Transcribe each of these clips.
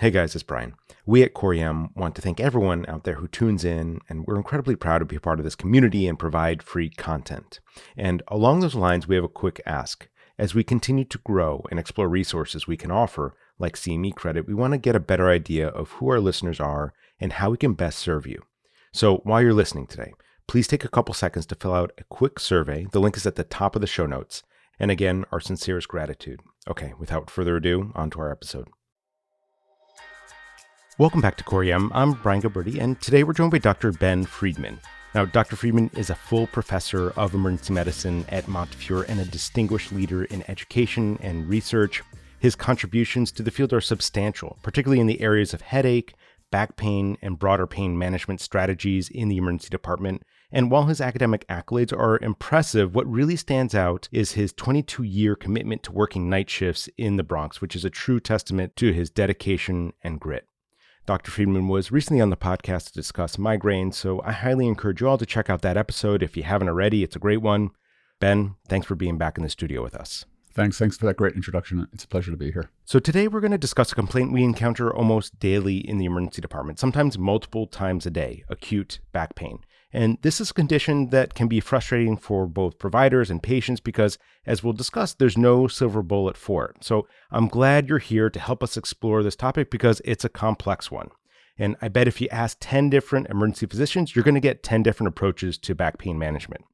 Hey guys, it's Brian. We at Coriam want to thank everyone out there who tunes in, and we're incredibly proud to be a part of this community and provide free content. And along those lines, we have a quick ask. As we continue to grow and explore resources we can offer, like CME credit, we want to get a better idea of who our listeners are and how we can best serve you. So while you're listening today, please take a couple seconds to fill out a quick survey. The link is at the top of the show notes. And again, our sincerest gratitude. Okay, without further ado, on to our episode. Welcome back to Coriam. I'm Brian Gilberti, and today we're joined by Dr. Ben Friedman. Now, Dr. Friedman is a full professor of emergency medicine at Montefiore and a distinguished leader in education and research. His contributions to the field are substantial, particularly in the areas of headache, back pain, and broader pain management strategies in the emergency department. And while his academic accolades are impressive, what really stands out is his 22-year commitment to working night shifts in the Bronx, which is a true testament to his dedication and grit. Dr. Friedman was recently on the podcast to discuss migraines, so I highly encourage you all to check out that episode if you haven't already. It's a great one. Ben, thanks for being back in the studio with us. Thanks for that great introduction. It's a pleasure to be here. So today we're going to discuss a complaint we encounter almost daily in the emergency department, sometimes multiple times a day, acute back pain. And this is a condition that can be frustrating for both providers and patients because, as we'll discuss, there's no silver bullet for it. So I'm glad you're here to help us explore this topic because it's a complex one. And I bet if you ask 10 different emergency physicians, you're going to get 10 different approaches to back pain management.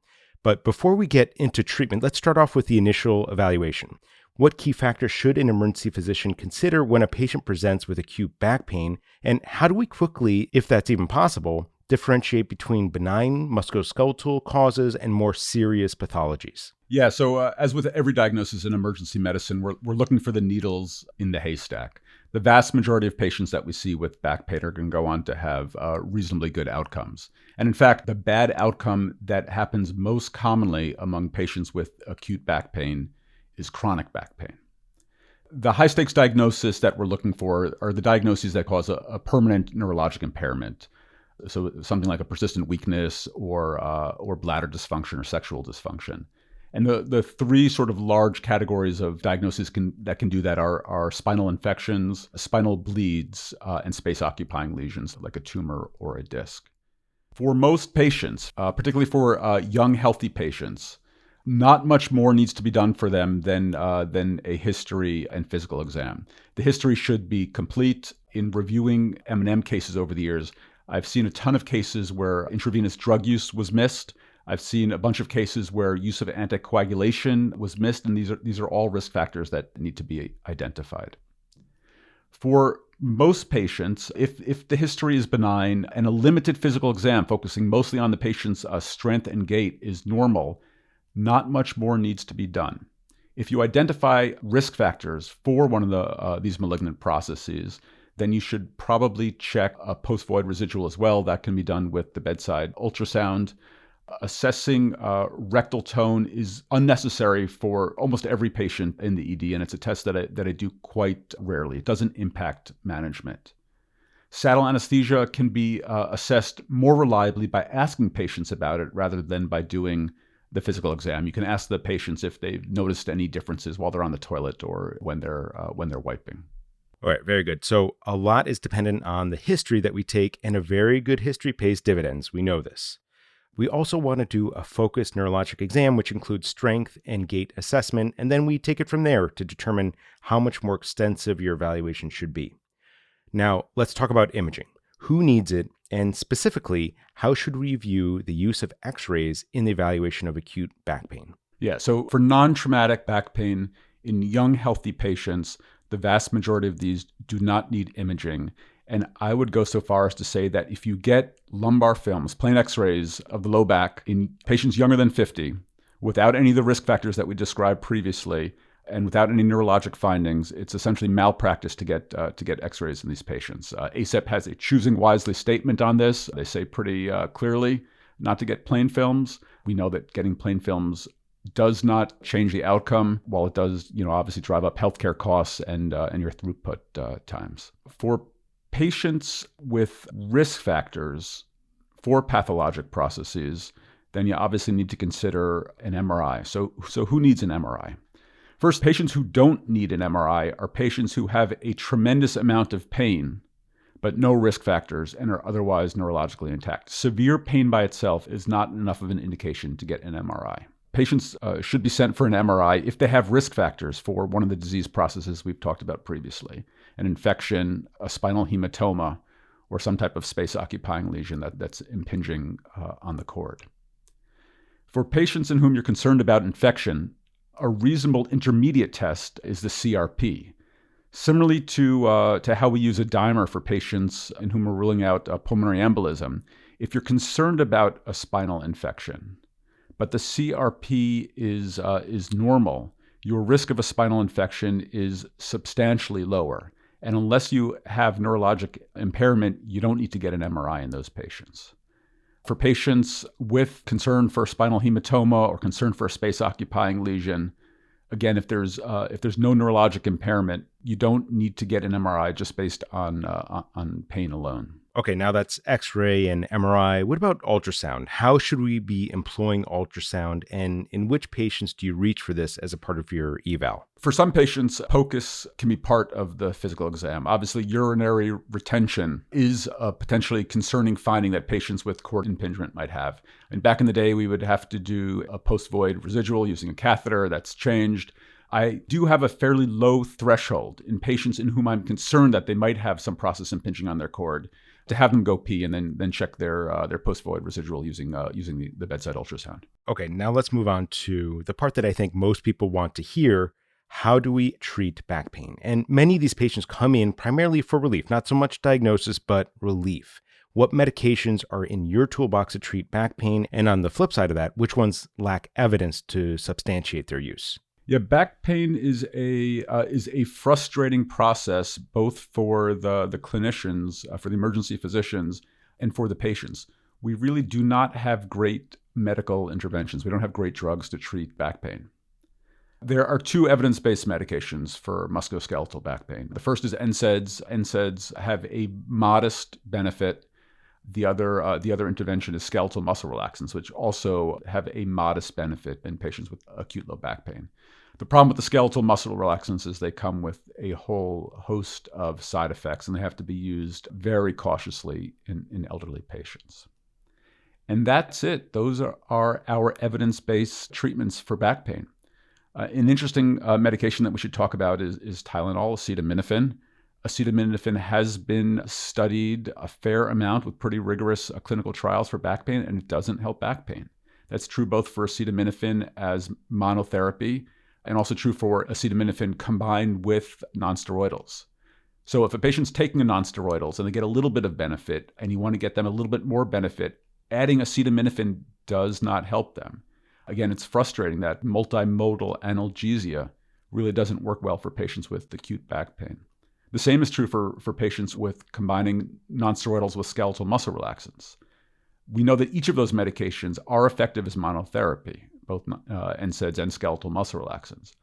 But before we get into treatment, let's start off with the initial evaluation. What key factors should an emergency physician consider when a patient presents with acute back pain? And how do we quickly, if that's even possible, differentiate between benign musculoskeletal causes and more serious pathologies? Yeah, so as with every diagnosis in emergency medicine, we're looking for the needles in the haystack. The vast majority of patients that we see with back pain are going to go on to have reasonably good outcomes. And in fact, the bad outcome that happens most commonly among patients with acute back pain is chronic back pain. The high stakes diagnosis that we're looking for are the diagnoses that cause a permanent neurologic impairment. So something like a persistent weakness or bladder dysfunction or sexual dysfunction. And the three sort of large categories of diagnoses that can do that are spinal infections, spinal bleeds, and space-occupying lesions like a tumor or a disc. For most patients, particularly for young, healthy patients, not much more needs to be done for them than a history and physical exam. The history should be complete. In reviewing M&M cases over the years, I've seen a ton of cases where intravenous drug use was missed. I've seen a bunch of cases where use of anticoagulation was missed, and these are all risk factors that need to be identified. For most patients, if the history is benign and a limited physical exam focusing mostly on the patient's strength and gait is normal, not much more needs to be done. If you identify risk factors for one of these malignant processes, then you should probably check a post-void residual as well. That can be done with the bedside ultrasound. Assessing rectal tone is unnecessary for almost every patient in the ED, and it's a test that I do quite rarely. It doesn't impact management. Saddle anesthesia can be assessed more reliably by asking patients about it rather than by doing the physical exam. You can ask the patients if they've noticed any differences while they're on the toilet or when they're wiping. All right, very good. So a lot is dependent on the history that we take, and a very good history pays dividends. We know this. We also want to do a focused neurologic exam, which includes strength and gait assessment, and then we take it from there to determine how much more extensive your evaluation should be. Now, let's talk about imaging. Who needs it, and specifically, how should we view the use of X-rays in the evaluation of acute back pain? Yeah, so for non-traumatic back pain in young, healthy patients, the vast majority of these do not need imaging. And I would go so far as to say that if you get lumbar films, plain X-rays of the low back in patients younger than 50, without any of the risk factors that we described previously, and without any neurologic findings, it's essentially malpractice to get X-rays in these patients. ACEP has a choosing wisely statement on this. They say pretty clearly not to get plain films. We know that getting plain films does not change the outcome, while it does, obviously drive up healthcare costs and your throughput times. For patients with risk factors for pathologic processes, then you obviously need to consider an MRI. So who needs an MRI? First, patients who don't need an MRI are patients who have a tremendous amount of pain, but no risk factors and are otherwise neurologically intact. Severe pain by itself is not enough of an indication to get an MRI. Patients should be sent for an MRI if they have risk factors for one of the disease processes we've talked about previously, an infection, a spinal hematoma, or some type of space-occupying lesion that's impinging on the cord. For patients in whom you're concerned about infection, a reasonable intermediate test is the CRP. Similarly to how we use a dimer for patients in whom we're ruling out pulmonary embolism, if you're concerned about a spinal infection, but the CRP is normal, your risk of a spinal infection is substantially lower. And unless you have neurologic impairment, you don't need to get an MRI in those patients. For patients with concern for spinal hematoma or concern for a space-occupying lesion, again, if there's no neurologic impairment, you don't need to get an MRI just based on pain alone. Okay, now that's X-ray and MRI. What about ultrasound? How should we be employing ultrasound, and in which patients do you reach for this as a part of your eval? For some patients, POCUS can be part of the physical exam. Obviously, urinary retention is a potentially concerning finding that patients with cord impingement might have. And back in the day, we would have to do a post-void residual using a catheter. That's changed. I do have a fairly low threshold in patients in whom I'm concerned that they might have some process impinging on their cord to have them go pee and then check their post-void residual using the bedside ultrasound. Okay, now let's move on to the part that I think most people want to hear. How do we treat back pain? And many of these patients come in primarily for relief, not so much diagnosis, but relief. What medications are in your toolbox to treat back pain? And on the flip side of that, which ones lack evidence to substantiate their use? Yeah, back pain is a frustrating process both for the clinicians, for the emergency physicians, and for the patients. We really do not have great medical interventions. We don't have great drugs to treat back pain. There are two evidence-based medications for musculoskeletal back pain. The first is NSAIDs. NSAIDs have a modest benefit. The other intervention is skeletal muscle relaxants, which also have a modest benefit in patients with acute low back pain. The problem with the skeletal muscle relaxants is they come with a whole host of side effects, and they have to be used very cautiously in elderly patients. And that's it. Those are our evidence-based treatments for back pain. An interesting medication that we should talk about is Tylenol, acetaminophen. Acetaminophen has been studied a fair amount with pretty rigorous clinical trials for back pain, and it doesn't help back pain. That's true both for acetaminophen as monotherapy and also true for acetaminophen combined with nonsteroidals. So if a patient's taking a nonsteroidals and they get a little bit of benefit and you want to get them a little bit more benefit, adding acetaminophen does not help them. Again, it's frustrating that multimodal analgesia really doesn't work well for patients with acute back pain. The same is true for patients with combining nonsteroidals with skeletal muscle relaxants. We know that each of those medications are effective as monotherapy, both NSAIDs and skeletal muscle relaxants.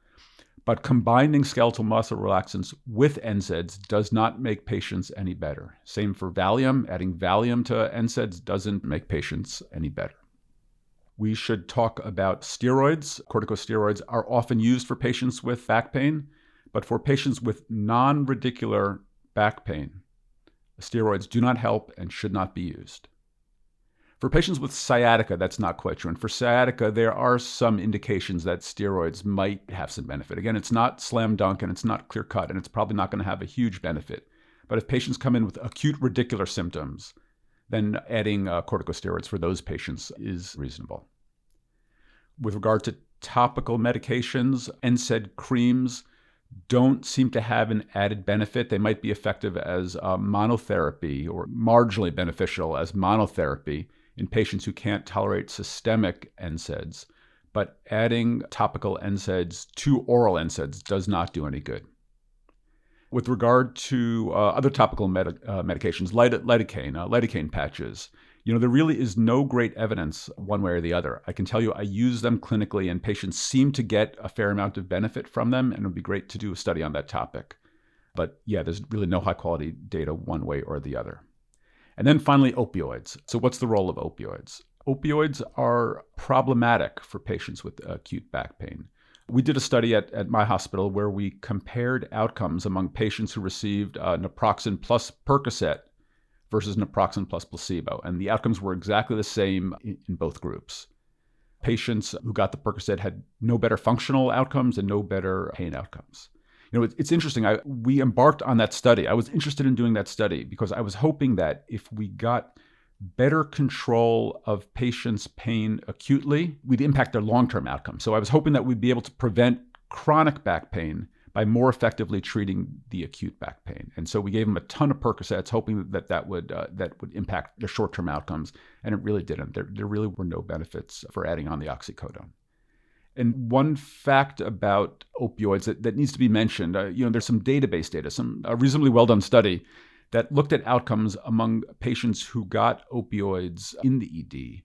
But combining skeletal muscle relaxants with NSAIDs does not make patients any better. Same for Valium. Adding Valium to NSAIDs doesn't make patients any better. We should talk about steroids. Corticosteroids are often used for patients with back pain, but for patients with non-radicular back pain, steroids do not help and should not be used. For patients with sciatica, that's not quite true. And for sciatica, there are some indications that steroids might have some benefit. Again, it's not slam dunk and it's not clear cut, and it's probably not going to have a huge benefit. But if patients come in with acute radicular symptoms, then adding corticosteroids for those patients is reasonable. With regard to topical medications, NSAID creams don't seem to have an added benefit. They might be effective as monotherapy or marginally beneficial as monotherapy in patients who can't tolerate systemic NSAIDs, but adding topical NSAIDs to oral NSAIDs does not do any good. With regard to other topical medications, lidocaine patches, there really is no great evidence one way or the other. I can tell you I use them clinically and patients seem to get a fair amount of benefit from them, and it would be great to do a study on that topic. But yeah, there's really no high quality data one way or the other. And then finally, opioids. So what's the role of opioids? Opioids are problematic for patients with acute back pain. We did a study at my hospital where we compared outcomes among patients who received naproxen plus Percocet versus naproxen plus placebo. And the outcomes were exactly the same in both groups. Patients who got the Percocet had no better functional outcomes and no better pain outcomes. It's interesting. We embarked on that study. I was interested in doing that study because I was hoping that if we got better control of patients' pain acutely, we'd impact their long-term outcomes. So I was hoping that we'd be able to prevent chronic back pain by more effectively treating the acute back pain. And so we gave them a ton of Percocets, hoping that would impact their short-term outcomes, and it really didn't. There really were no benefits for adding on the oxycodone. And one fact about opioids that needs to be mentioned, there's some database data, a reasonably well-done study that looked at outcomes among patients who got opioids in the ED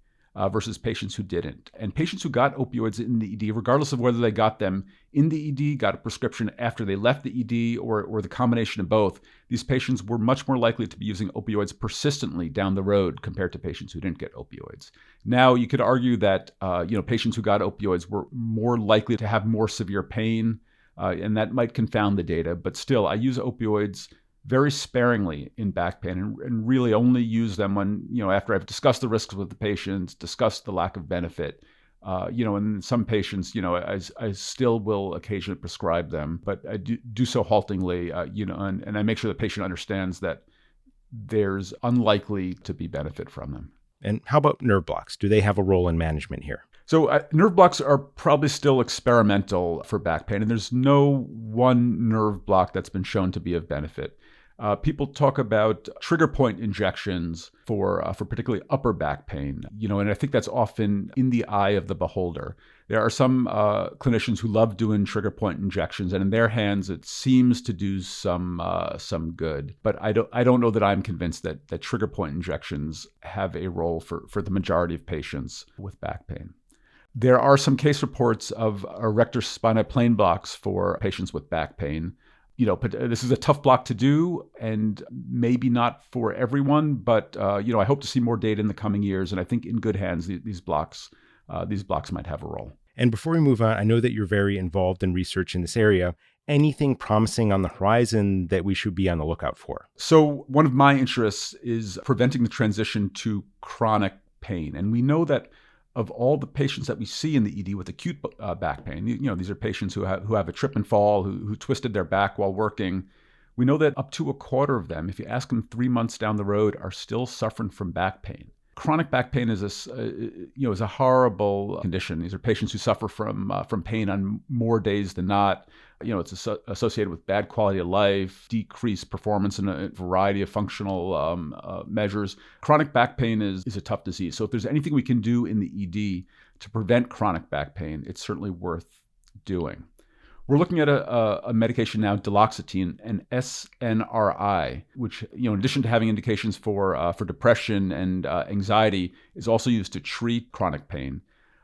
versus patients who didn't. And patients who got opioids in the ED, regardless of whether they got them in the ED, got a prescription after they left the ED, or the combination of both, these patients were much more likely to be using opioids persistently down the road compared to patients who didn't get opioids. Now, you could argue that patients who got opioids were more likely to have more severe pain, and that might confound the data. But still, I use opioids very sparingly in back pain and really only use them when, after I've discussed the risks with the patients, discussed the lack of benefit. And some patients, I still will occasionally prescribe them, but I do so haltingly, and I make sure the patient understands that there's unlikely to be benefit from them. And how about nerve blocks? Do they have a role in management here? So nerve blocks are probably still experimental for back pain, and there's no one nerve block that's been shown to be of benefit. People talk about trigger point injections for particularly upper back pain, and I think that's often in the eye of the beholder. There are some clinicians who love doing trigger point injections, and in their hands, it seems to do some good. But I don't know that I'm convinced that trigger point injections have a role for the majority of patients with back pain. There are some case reports of erector spinae plane blocks for patients with back pain. But this is a tough block to do, and maybe not for everyone. But I hope to see more data in the coming years, and I think in good hands, these blocks might have a role. And before we move on, I know that you're very involved in research in this area. Anything promising on the horizon that we should be on the lookout for? So one of my interests is preventing the transition to chronic pain, and we know that of all the patients that we see in the ED with acute back pain, these are patients who have a trip and fall, who twisted their back while working. We know that up to a quarter of them, if you ask them 3 months down the road, are still suffering from back pain. Chronic back pain is a horrible condition. These are patients who suffer from pain on more days than not. It's associated with bad quality of life, decreased performance in a variety of functional measures. Chronic back pain is a tough disease. So if there's anything we can do in the ED to prevent chronic back pain, it's certainly worth doing. We're looking at a medication now, duloxetine, an SNRI, which, in addition to having indications for depression and anxiety, is also used to treat chronic pain.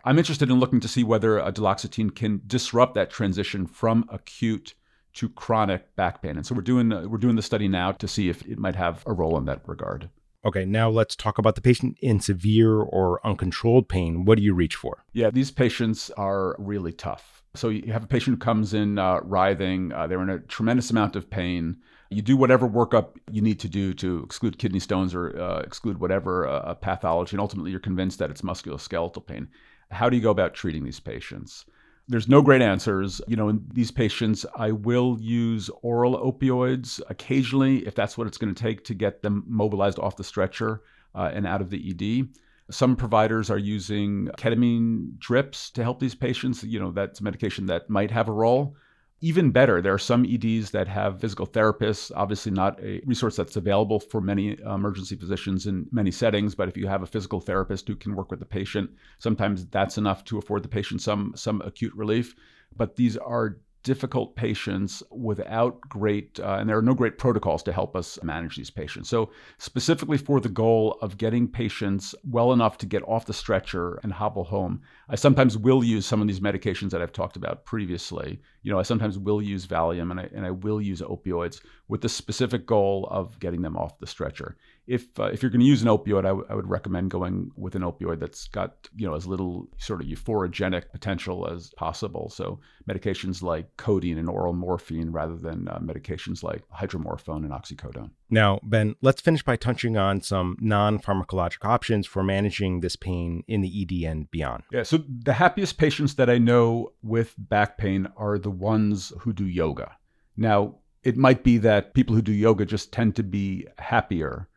I'm interested in looking to see whether duloxetine can disrupt that transition from acute to chronic back pain. And so we're doing the study now to see if it might have a role in that regard. Okay, now let's talk about the patient in severe or uncontrolled pain. What do you reach for? Yeah, these patients are really tough. So you have a patient who comes in writhing. They're in a tremendous amount of pain. You do whatever workup you need to do to exclude kidney stones or exclude whatever pathology, and ultimately you're convinced that it's musculoskeletal pain. How do you go about treating these patients? There's no great answers. In these patients, I will use oral opioids occasionally if that's what it's going to take to get them mobilized off the stretcher and out of the ED. Some providers are using ketamine drips to help these patients. That's a medication that might have a role. Even better, there are some EDs that have physical therapists, obviously not a resource that's available for many emergency physicians in many settings, but if you have a physical therapist who can work with the patient, sometimes that's enough to afford the patient some acute relief. But these are difficult patients without great, and there are no great protocols to help us manage these patients. So specifically for the goal of getting patients well enough to get off the stretcher and hobble home, I sometimes will use some of these medications that I've talked about previously, I sometimes will use Valium and I will use opioids with the specific goal of getting them off the stretcher. If you're going to use an opioid, I would recommend going with an opioid that's got as little sort of euphorogenic potential as possible. So medications like codeine and oral morphine rather than medications like hydromorphone and oxycodone. Now, Ben, let's finish by touching on some non-pharmacologic options for managing this pain in the ED and beyond. Yeah, so the happiest patients that I know with back pain are the ones who do yoga. Now, it might be that people who do yoga just tend to be happier,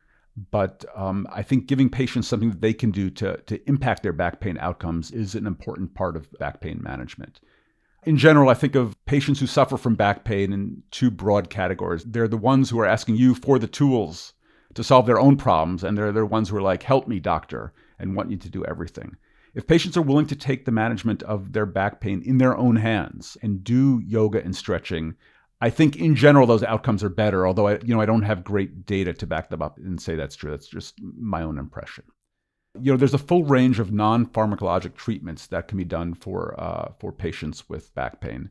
but I think giving patients something that they can do to impact their back pain outcomes is an important part of back pain management. In general, I think of patients who suffer from back pain in two broad categories. They're the ones who are asking you for the tools to solve their own problems, and they're the ones who are like, help me, doctor, and want you to do everything. If patients are willing to take the management of their back pain in their own hands and do yoga and stretching, I think in general those outcomes are better, although I don't have great data to back them up and say that's true. That's just my own impression. There's a full range of non-pharmacologic treatments that can be done for patients with back pain.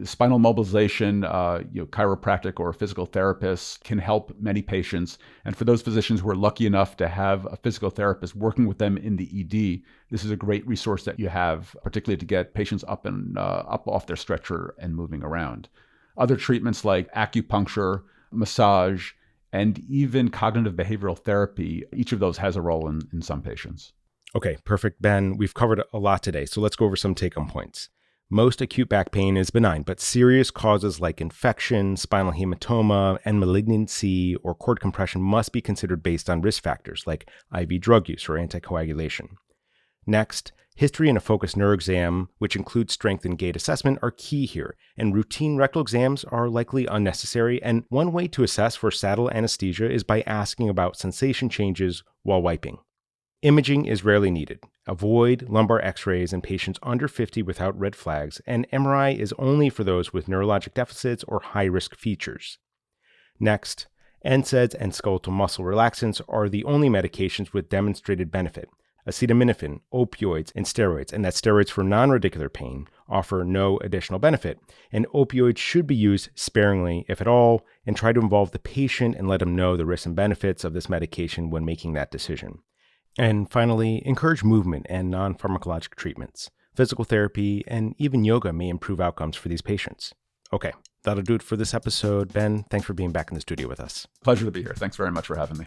Spinal mobilization, chiropractic or physical therapists can help many patients. And for those physicians who are lucky enough to have a physical therapist working with them in the ED, this is a great resource that you have, particularly to get patients up off their stretcher and moving around. Other treatments like acupuncture, massage, and even cognitive behavioral therapy, each of those has a role in some patients. Okay, perfect, Ben. We've covered a lot today, so let's go over some take-home points. Most acute back pain is benign, but serious causes like infection, spinal hematoma, and malignancy or cord compression must be considered based on risk factors like IV drug use or anticoagulation. Next, history and a focused neuro exam, which includes strength and gait assessment, are key here, and routine rectal exams are likely unnecessary, and one way to assess for saddle anesthesia is by asking about sensation changes while wiping. Imaging is rarely needed. Avoid lumbar x-rays in patients under 50 without red flags, and MRI is only for those with neurologic deficits or high-risk features. Next, NSAIDs and skeletal muscle relaxants are the only medications with demonstrated benefit. Acetaminophen, opioids, and steroids, and that steroids for non-radicular pain offer no additional benefit, and opioids should be used sparingly, if at all, and try to involve the patient and let them know the risks and benefits of this medication when making that decision. And finally, encourage movement and non-pharmacologic treatments. Physical therapy and even yoga may improve outcomes for these patients. Okay, that'll do it for this episode. Ben, thanks for being back in the studio with us. Pleasure to be here. Thanks very much for having me.